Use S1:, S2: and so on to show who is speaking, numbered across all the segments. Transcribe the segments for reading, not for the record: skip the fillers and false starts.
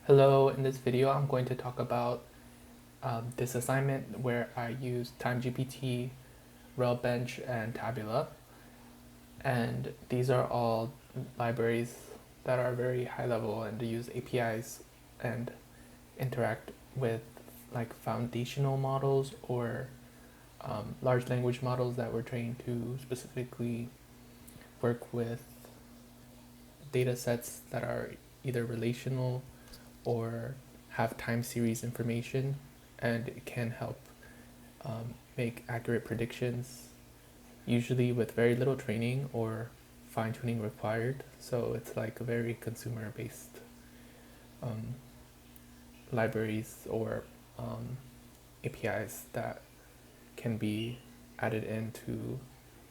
S1: Hello, in this video I'm going to talk about this assignment where I use TimeGPT, Railbench, and Tabula. And these are all libraries that are very high level and use APIs and interact with like foundational models or large language models that were trained to specifically work with data sets that are either relational or have time series information, and it can help make accurate predictions, usually with very little training or fine-tuning required. So it's like a very consumer-based libraries or APIs that can be added into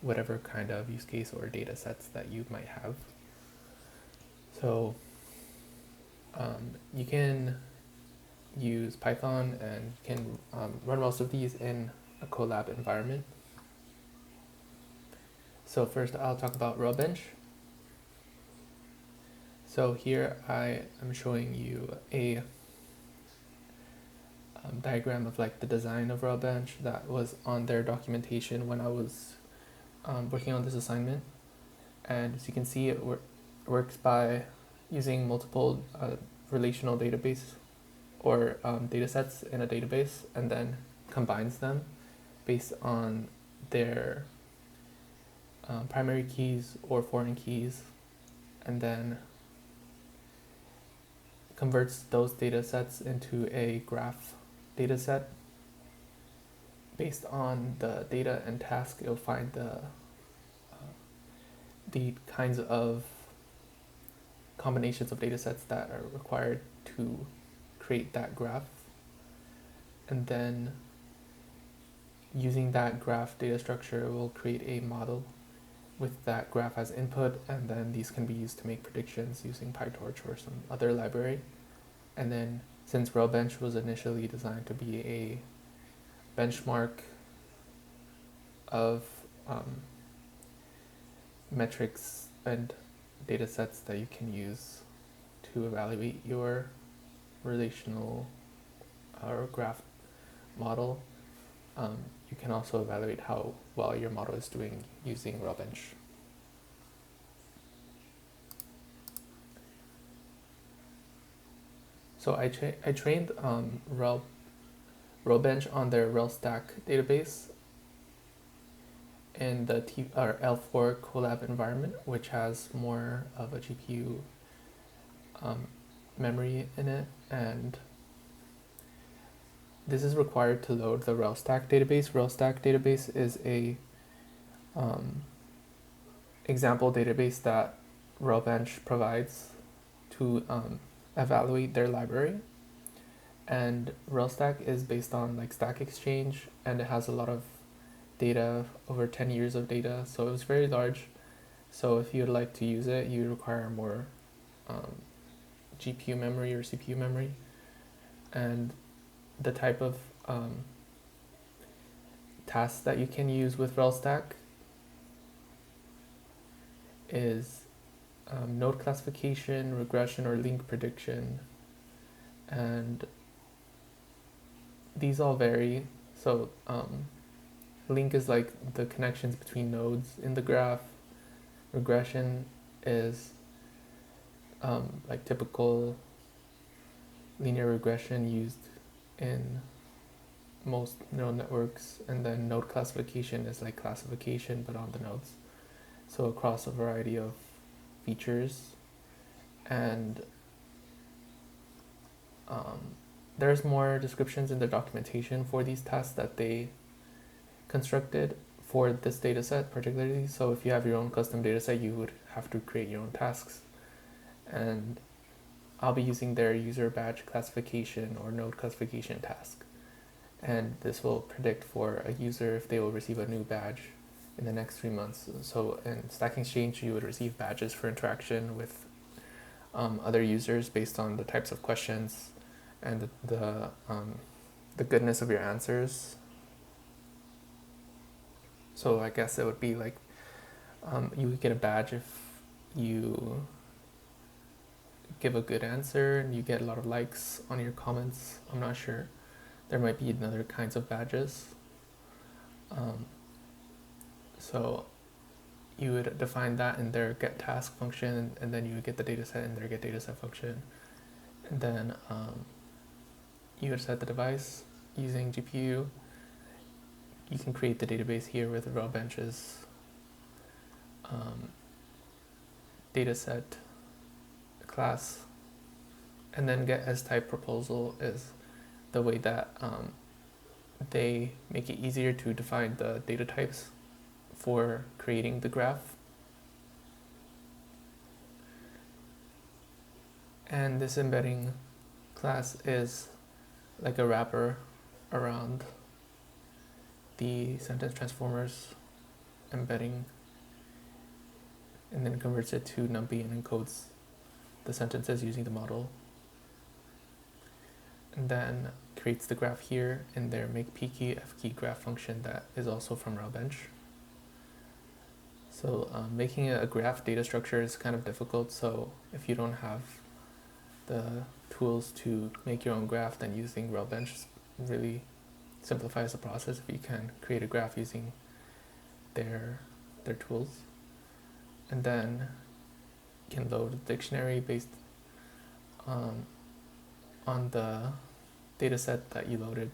S1: whatever kind of use case or data sets that you might have. So you can use Python and can run most of these in a Colab environment. So first I'll talk about Railbench. So here I am showing you a diagram of like the design of Railbench that was on their documentation when I was working on this assignment. And as you can see, it works by using multiple relational database or data sets in a database and then combines them based on their primary keys or foreign keys, and then converts those data sets into a graph data set. Based on the data and task, it'll find the kinds of combinations of data sets that are required to create that graph, and then using that graph data structure will create a model with that graph as input, and then these can be used to make predictions using PyTorch or some other library. And then since Railbench was initially designed to be a benchmark of metrics and data sets that you can use to evaluate your relational or graph model, you can also evaluate how well your model is doing using Railbench. So I trained Railbench on their RailStack database in the L4 Colab environment, which has more of a GPU memory in it, and this is required to load the RailStack database. RailStack database is a example database that Railbench provides to evaluate their library. And RailStack is based on like Stack Exchange, and it has a lot of data, over 10 years of data, so it was very large. So if you'd like to use it, you require more GPU memory or CPU memory. And the type of tasks that you can use with RailStack is node classification, regression, or link prediction, and these all vary. So link is like the connections between nodes in the graph. Regression is like typical linear regression used in most neural networks, and then node classification is like classification but on the nodes, so across a variety of features. And there's more descriptions in the documentation for these tasks that they constructed for this data set particularly. So if you have your own custom data set, you would have to create your own tasks, and I'll be using their user badge classification or node classification task, and this will predict for a user if they will receive a new badge in the next 3 months. So in Stack Exchange, you would receive badges for interaction with other users based on the types of questions and the goodness of your answers. So I guess it would be like you would get a badge if you give a good answer and you get a lot of likes on your comments. I'm not sure. There might be other kinds of badges. So you would define that in their get task function, and then you would get the dataset in their get dataset function. And then you would set the device using GPU. You can create the database here with raw benches, dataset class, and then get as type proposal is the way that they make it easier to define the data types for creating the graph. And this embedding class is like a wrapper around the sentence transformers embedding, and then converts it to NumPy and encodes the sentences using the model, and then creates the graph here in their make p key f key graph function that is also from RailBench. So making a graph data structure is kind of difficult, so if you don't have the tools to make your own graph, then using RailBench really simplifies the process if you can create a graph using their tools. And then you can load a dictionary based on the data set that you loaded,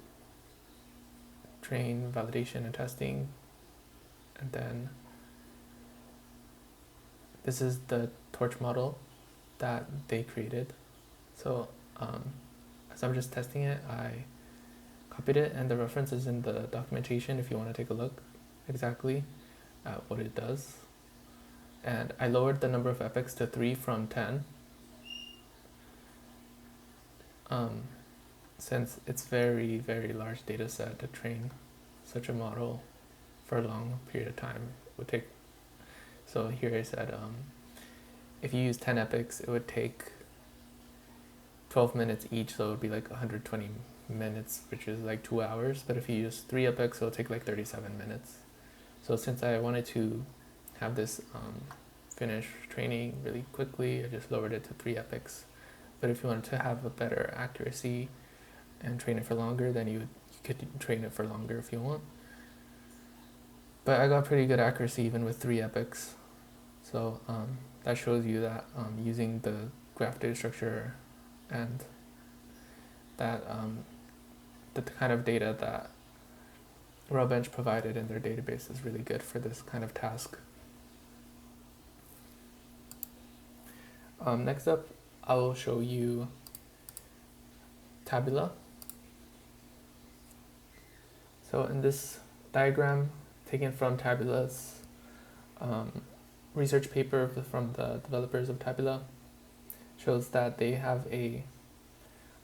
S1: train, validation, and testing. And then this is the torch model that they created. So as I'm just testing it, I copied it, and the reference is in the documentation if you want to take a look exactly at what it does. And I lowered the number of epochs to 3 from 10. Since it's very, very large data set to train such a model for a long period of time would take. So here I said if you use 10 epochs, it would take 12 minutes each, so it would be like 120 minutes, which is like 2 hours. But if you use 3 epochs, it'll take like 37 minutes. So since I wanted to have this finish training really quickly, I just lowered it to 3 epochs. But if you wanted to have a better accuracy and train it for longer, then you could train it for longer if you want. But I got pretty good accuracy even with 3 epochs. So that shows you that using the graph data structure and that the kind of data that RailBench provided in their database is really good for this kind of task. Next up, I will show you Tabula. So in this diagram taken from Tabula's research paper from the developers of Tabula, shows that they have a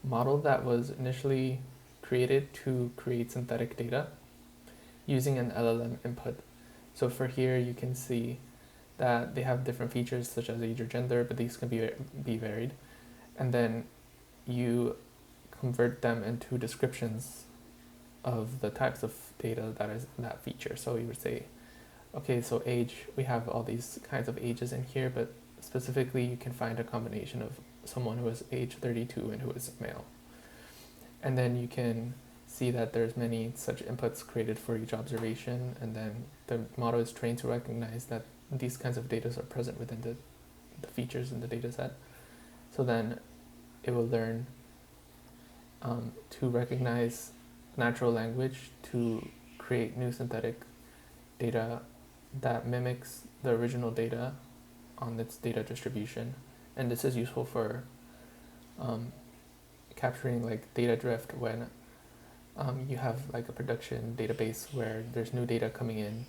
S1: model that was initially created to create synthetic data using an LLM input. So for here you can see that they have different features such as age or gender, but these can be varied. And then you convert them into descriptions of the types of data that is in that feature. So you would say, okay, so age, we have all these kinds of ages in here, but specifically you can find a combination of someone who is age 32 and who is male. And then you can see that there's many such inputs created for each observation, and then the model is trained to recognize that these kinds of data are present within the features in the data set. So then it will learn to recognize natural language to create new synthetic data that mimics the original data on its data distribution. And this is useful for capturing like data drift when you have like a production database where there's new data coming in,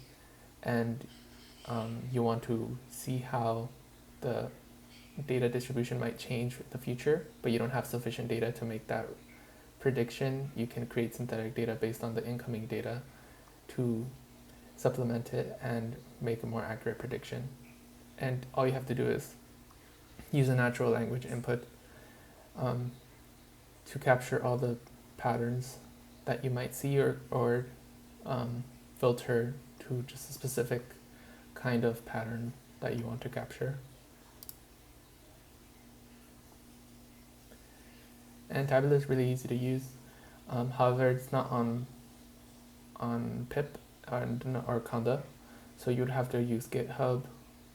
S1: and you want to see how the data distribution might change in the future, but you don't have sufficient data to make that prediction. You can create synthetic data based on the incoming data to supplement it and make a more accurate prediction. And all you have to do is use a natural language input to capture all the patterns that you might see, or filter to just a specific kind of pattern that you want to capture. And Tabula is really easy to use. However, it's not on pip or conda, so you'd have to use GitHub.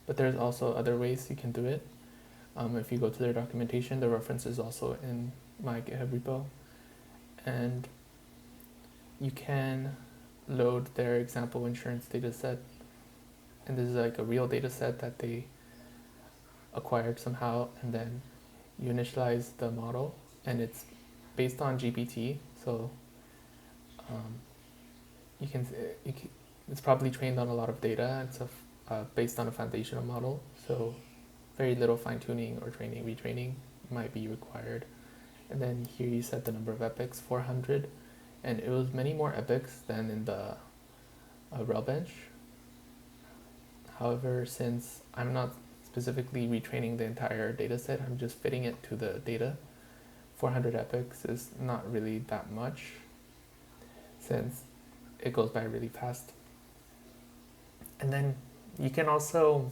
S1: But there's also other ways you can do it. If you go to their documentation, the reference is also in my GitHub repo, and you can load their example insurance data set. And this is like a real data set that they acquired somehow, and then you initialize the model, and it's based on GPT, so you can it's probably trained on a lot of data. It's based on a foundational model, so very little fine-tuning or training, retraining might be required. And then here you set the number of epochs, 400, and it was many more epochs than in the Railbench. However, since I'm not specifically retraining the entire data set, I'm just fitting it to the data. 400 epochs is not really that much since it goes by really fast. And then you can also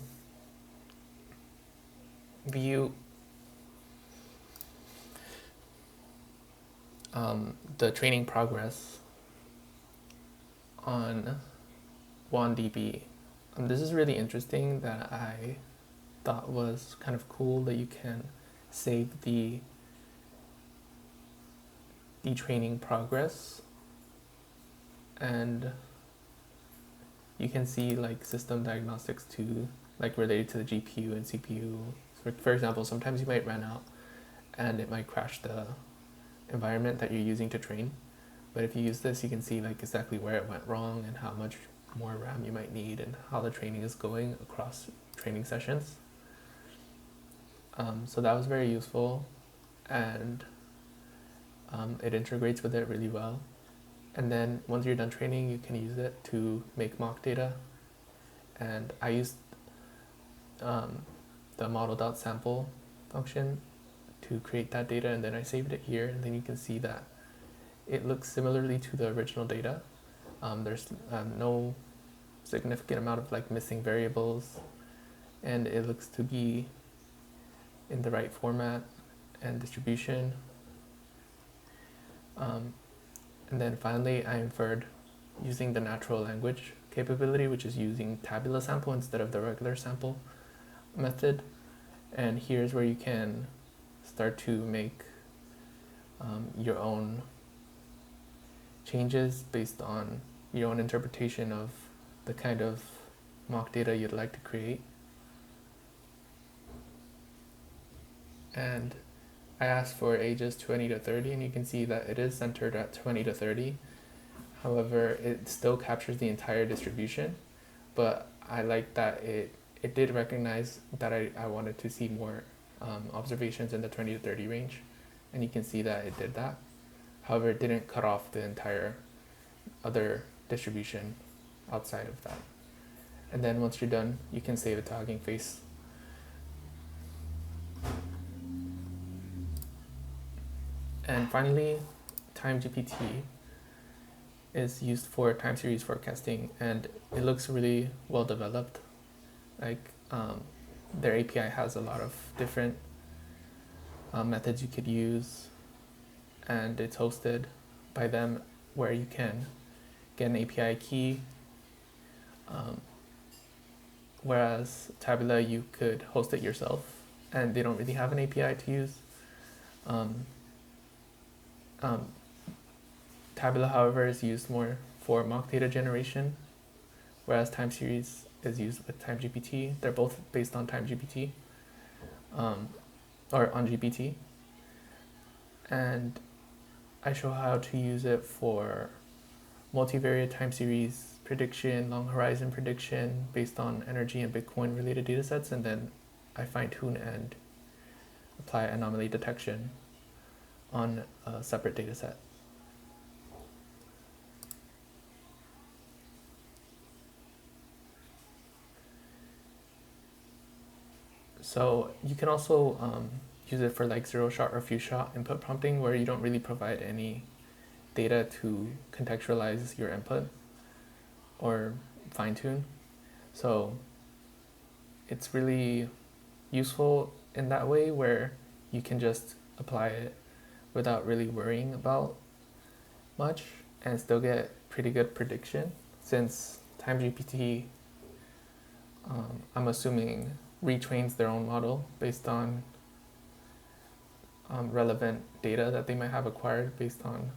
S1: view the training progress on WANDB. This is really interesting that I thought was kind of cool, that you can save the training progress, and you can see like system diagnostics too, like related to the GPU and CPU. For example, sometimes you might run out and it might crash the environment that you're using to train. But if you use this, you can see like exactly where it went wrong and how much more RAM you might need and how the training is going across training sessions. So that was very useful, and it integrates with it really well. And then once you're done training, you can use it to make mock data. And I used the model.sample function to create that data, and then I saved it here, and then you can see that it looks similarly to the original data. There's no significant amount of like missing variables, and it looks to be in the right format and distribution. And then finally, I inferred using the natural language capability, which is using Tabula sample instead of the regular sample method. And here's where you can start to make your own changes based on your own interpretation of the kind of mock data you'd like to create. And I asked for ages 20 to 30, and you can see that it is centered at 20 to 30. However, it still captures the entire distribution, but I like that it did recognize that I wanted to see more observations in the 20 to 30 range, and you can see that it did that. However, it didn't cut off the entire other distribution outside of that. And then once you're done, you can save it to Hugging Face. And finally, TimeGPT is used for time series forecasting, and it looks really well developed. Like their API has a lot of different methods you could use, and it's hosted by them where you can get an API key, whereas Tabula, you could host it yourself, and they don't really have an API to use. Tabula, however, is used more for mock data generation, whereas time series is used with TimeGPT. They're both based on TimeGPT, or on GPT. And I show how to use it for multivariate time series prediction, long horizon prediction based on energy and Bitcoin related datasets, and then I fine tune and apply anomaly detection on a separate dataset. So you can also use it for like zero shot or few shot input prompting, where you don't really provide any data to contextualize your input or fine tune. So it's really useful in that way, where you can just apply it without really worrying about much and still get pretty good prediction, since TimeGPT, I'm assuming, retrains their own model based on relevant data that they might have acquired based on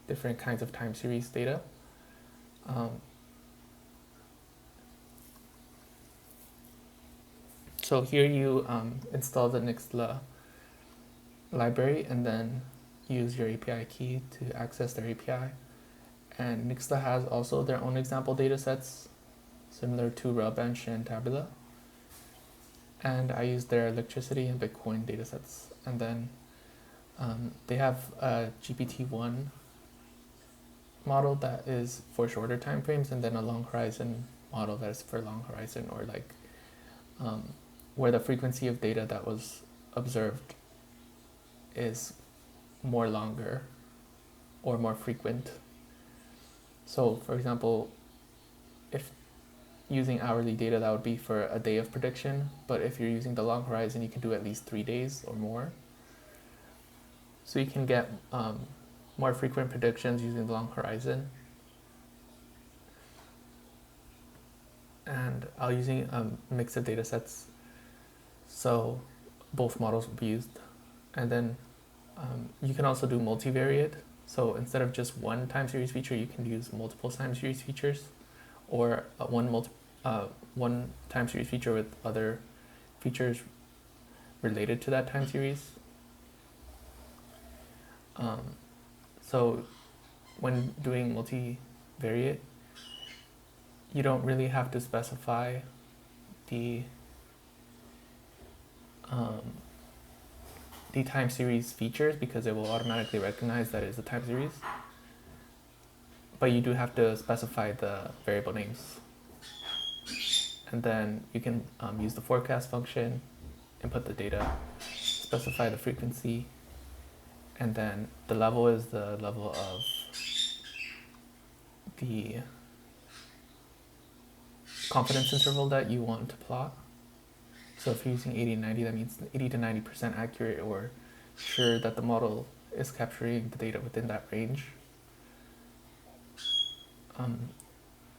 S1: different kinds of time series data. So here you install the Nixla library and then use your API key to access their API. And Nixla has also their own example datasets similar to Railbench and Tabula. And I use their electricity and Bitcoin datasets. And then they have a GPT-1 model that is for shorter time frames, and then a long horizon model that is for long horizon, or like where the frequency of data that was observed is more longer or more frequent. So for example, if using hourly data, that would be for a day of prediction, but if you're using the long horizon, you can do at least 3 days or more. So you can get more frequent predictions using the long horizon. And I'll be using a mix of data sets, so both models will be used. And then you can also do multivariate. So instead of just one time series feature, you can use multiple time series features, or one time series feature with other features related to that time series. So when doing multivariate, you don't really have to specify the time series features, because it will automatically recognize that it's a time series. But you do have to specify the variable names. And then you can use the forecast function, input the data, specify the frequency, and then the level is the level of the confidence interval that you want to plot. So if you're using 80 and 90, that means 80 to 90% accurate, or sure that the model is capturing the data within that range,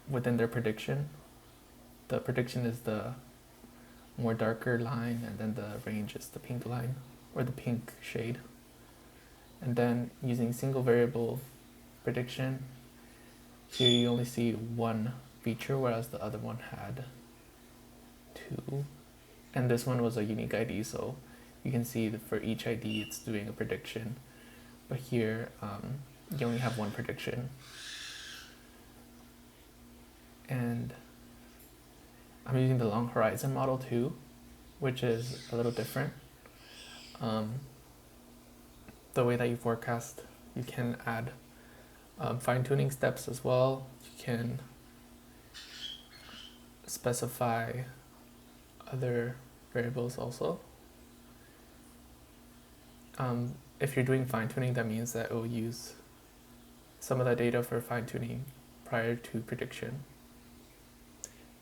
S1: within their prediction. The prediction is the more darker line, and then the range is the pink line, or the pink shade. And then using single variable prediction, here you only see one feature, whereas the other one had 2. And this one was a unique ID, so you can see that for each ID it's doing a prediction. But here you only have one prediction. And I'm using the long horizon model too, which is a little different. The way that you forecast, you can add fine-tuning steps as well. You can specify other variables also. If you're doing fine-tuning, that means that it will use some of the data for fine-tuning prior to prediction.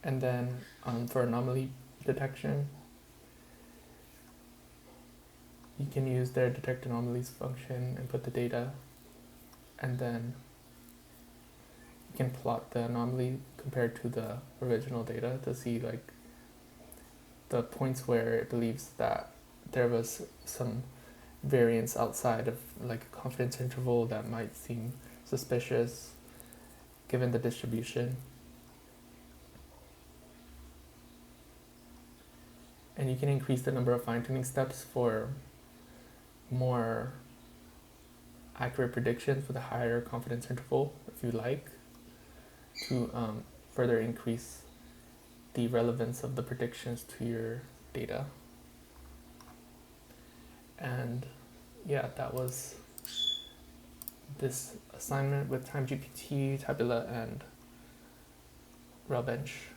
S1: And then for anomaly detection, you can use their detect anomalies function, input the data, and then you can plot the anomaly compared to the original data to see like the points where it believes that there was some variance outside of like a confidence interval that might seem suspicious given the distribution. And you can increase the number of fine-tuning steps for more accurate predictions with a higher confidence interval if you like, to further increase the relevance of the predictions to your data. And yeah, that was this assignment with TimeGPT, Tabula, and Railbench.